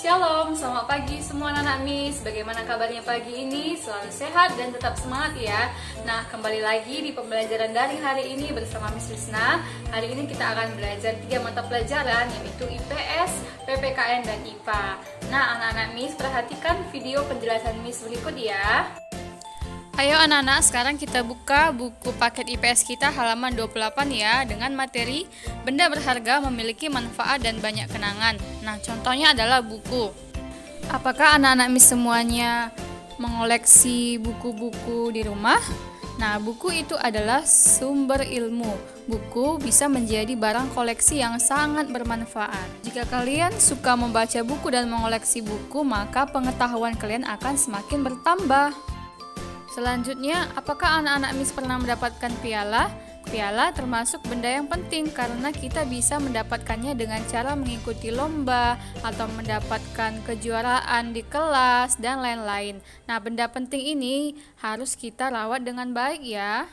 Shalom, selamat pagi semua anak-anak Miss. Bagaimana kabarnya pagi ini? Selalu sehat dan tetap semangat ya. Nah, kembali lagi di pembelajaran dari hari ini bersama Miss Lisna. Hari ini kita akan belajar 3 mata pelajaran, yaitu IPS, PPKN, dan IPA. Nah, anak-anak Miss, perhatikan video penjelasan Miss berikut ya. Ayo anak-anak, sekarang kita buka buku paket IPS kita halaman 28 ya, dengan materi benda berharga memiliki manfaat dan banyak kenangan. Nah, contohnya adalah buku. Apakah anak-anak Miss semuanya mengoleksi buku-buku di rumah? Nah, buku itu adalah sumber ilmu. Buku bisa menjadi barang koleksi yang sangat bermanfaat. Jika kalian suka membaca buku dan mengoleksi buku, maka pengetahuan kalian akan semakin bertambah. Selanjutnya, apakah anak-anak Miss pernah mendapatkan piala? Piala termasuk benda yang penting karena kita bisa mendapatkannya dengan cara mengikuti lomba atau mendapatkan kejuaraan di kelas dan lain-lain. Nah, benda penting ini harus kita rawat dengan baik ya.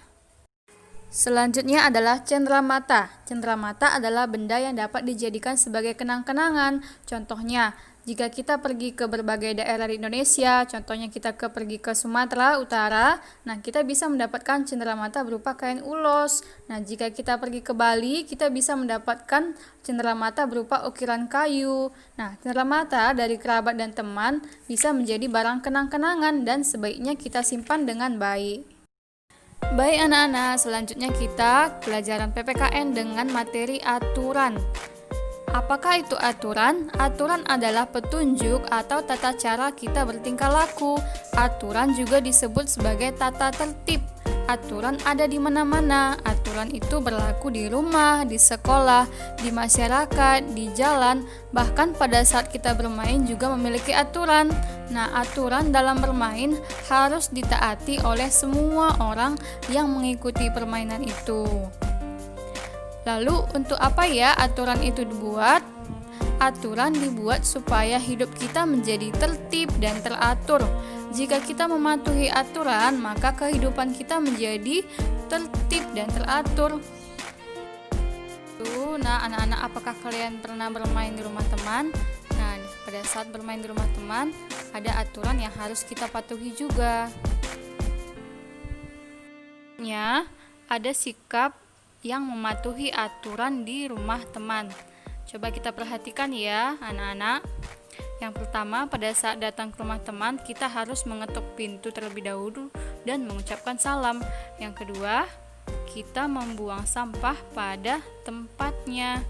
Selanjutnya adalah cenderamata. Cenderamata adalah benda yang dapat dijadikan sebagai kenang-kenangan. Contohnya, jika kita pergi ke berbagai daerah di Indonesia, contohnya kita pergi ke Sumatera Utara, nah kita bisa mendapatkan cenderamata berupa kain ulos. Nah, jika kita pergi ke Bali, kita bisa mendapatkan cenderamata berupa ukiran kayu. Nah, cenderamata dari kerabat dan teman bisa menjadi barang kenang-kenangan dan sebaiknya kita simpan dengan baik. Baik anak-anak, selanjutnya kita pelajaran PPKN dengan materi aturan. Apakah itu aturan? Aturan adalah petunjuk atau tata cara kita bertingkah laku. Aturan juga disebut sebagai tata tertib. Aturan ada di mana-mana. Aturan itu berlaku di rumah, di sekolah, di masyarakat, di jalan, bahkan pada saat kita bermain juga memiliki aturan. Nah, aturan dalam bermain harus ditaati oleh semua orang yang mengikuti permainan itu. Lalu, untuk apa ya aturan itu dibuat? Aturan dibuat supaya hidup kita menjadi tertib dan teratur. Jika kita mematuhi aturan, maka kehidupan kita menjadi tertib dan teratur. Nah, anak-anak, apakah kalian pernah bermain di rumah teman? Nah, pada saat bermain di rumah teman, ada aturan yang harus kita patuhi juga. Ada sikap yang mematuhi aturan di rumah teman. Coba kita perhatikan ya, anak-anak. Yang pertama, pada saat datang ke rumah teman, kita harus mengetuk pintu terlebih dahulu dan mengucapkan salam. Yang kedua, kita membuang sampah pada tempatnya.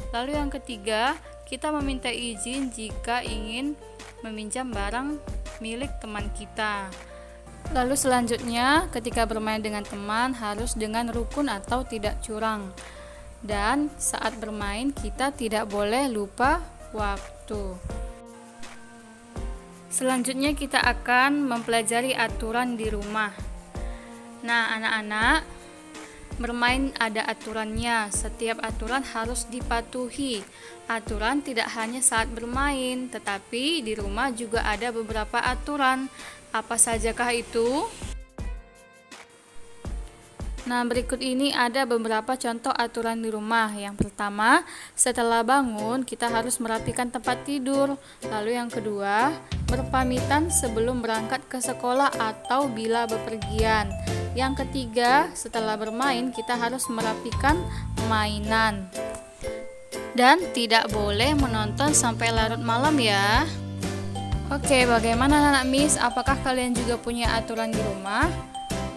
Lalu yang ketiga, kita meminta izin jika ingin meminjam barang milik teman kita. Lalu selanjutnya, ketika bermain dengan teman harus dengan rukun atau tidak curang. Dan saat bermain kita tidak boleh lupa waktu. Selanjutnya kita akan mempelajari aturan di rumah. Nah, anak-anak, bermain ada aturannya. Setiap aturan harus dipatuhi. Aturan tidak hanya saat bermain, tetapi di rumah juga ada beberapa aturan. Apa sajakah itu? Nah, berikut ini ada beberapa contoh aturan di rumah. Yang pertama, setelah bangun kita harus merapikan tempat tidur. Lalu yang kedua, berpamitan sebelum berangkat ke sekolah atau bila bepergian. Yang ketiga, setelah bermain kita harus merapikan mainan. Dan tidak boleh menonton sampai larut malam ya. Oke, bagaimana anak Miss? Apakah kalian juga punya aturan di rumah?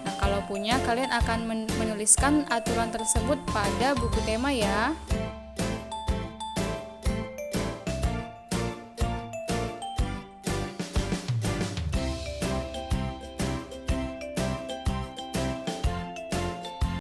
Nah, kalau punya, kalian akan menuliskan aturan tersebut pada buku tema ya.